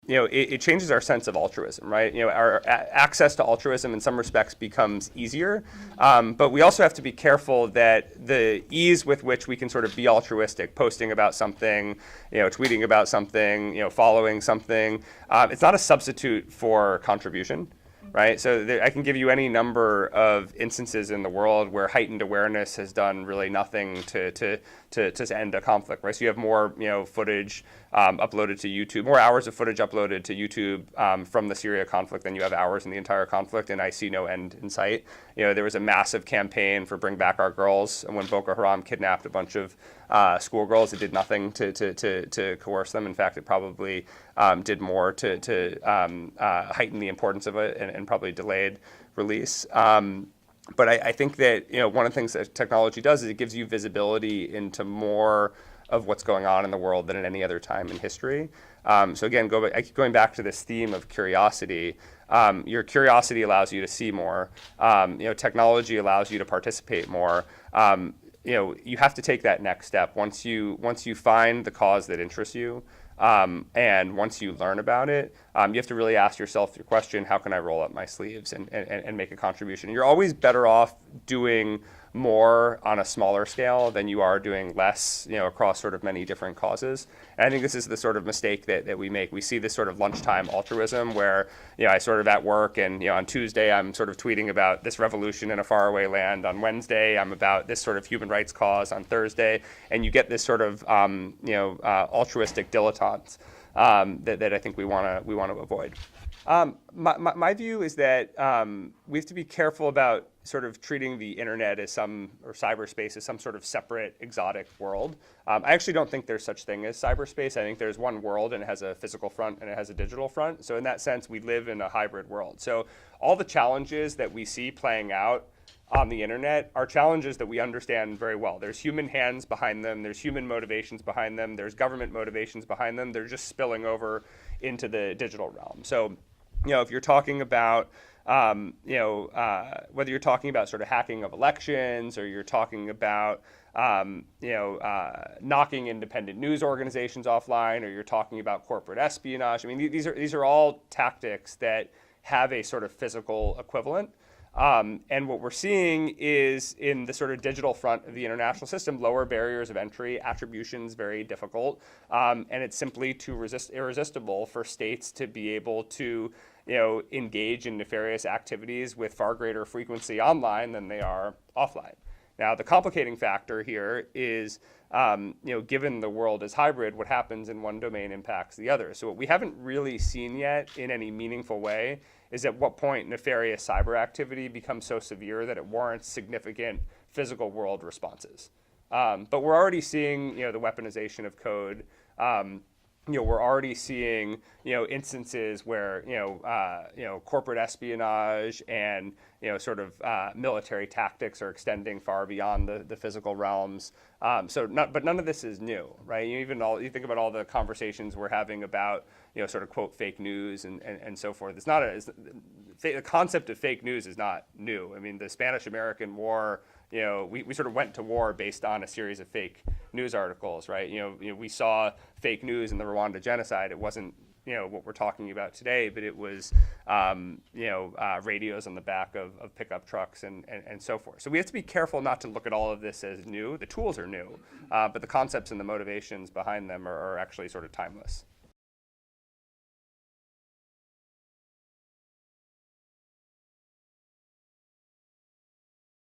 It changes our sense of altruism, right? Our access to altruism in some respects becomes easier, but we also have to be careful that the ease with which we can sort of be altruistic, posting about something, tweeting about something, following something, it's not a substitute for contribution. Right, so I can give you any number of instances in the world where heightened awareness has done really nothing to end a conflict. Right, so you have more footage uploaded to YouTube, more hours of footage uploaded to YouTube from the Syria conflict than you have hours in the entire conflict, and I see no end in sight. There was a massive campaign for Bring Back Our Girls, and when Boko Haram kidnapped a bunch of schoolgirls, it did nothing to coerce them. In fact, it probably did more to heighten the importance of it and probably delayed release. But I think that one of the things that technology does is it gives you visibility into more of what's going on in the world than at any other time in history. So again, I keep going back to this theme of curiosity. Your curiosity allows you to see more. Technology allows you to participate more. You have to take that next step once you find the cause that interests you. And once you learn about it, you have to really ask yourself the question, how can I roll up my sleeves and make a contribution? You're always better off doing more on a smaller scale than you are doing less, across sort of many different causes. And I think this is the sort of mistake that we make. We see this sort of lunchtime altruism where, I sort of at work and, on Tuesday I'm sort of tweeting about this revolution in a faraway land. On Wednesday, I'm about this sort of human rights cause on Thursday. And you get this sort of, altruistic dilettantes that I think we want to avoid. My view is that we have to be careful about sort of treating the internet or cyberspace as some sort of separate, exotic world. I actually don't think there's such thing as cyberspace. I think there's one world and it has a physical front and it has a digital front. So in that sense, we live in a hybrid world. So all the challenges that we see playing out on the internet are challenges that we understand very well. There's human hands behind them. There's human motivations behind them. There's government motivations behind them. They're just spilling over into the digital realm. So, if you're talking about whether you're talking about sort of hacking of elections or you're talking about, knocking independent news organizations offline, or you're talking about corporate espionage. I mean, these are all tactics that have a sort of physical equivalent. And what we're seeing is in the sort of digital front of the international system, lower barriers of entry, attribution's very difficult, and it's simply too irresistible for states to be able to engage in nefarious activities with far greater frequency online than they are offline. Now, the complicating factor here is, given the world is hybrid, what happens in one domain impacts the other. So what we haven't really seen yet in any meaningful way is at what point nefarious cyber activity becomes so severe that it warrants significant physical world responses. But we're already seeing, the weaponization of code. We're already seeing, instances where, corporate espionage and, sort of military tactics are extending far beyond the physical realms. But none of this is new, right? You think about all the conversations we're having about, sort of quote fake news and so forth. The concept of fake news is not new. I mean, the Spanish-American War, we sort of went to war based on a series of fake news articles, right? We saw fake news in the Rwanda genocide. It wasn't, what we're talking about today, but it was, radios on the back of pickup trucks and so forth. So we have to be careful not to look at all of this as new. The tools are new, but the concepts and the motivations behind them are actually sort of timeless.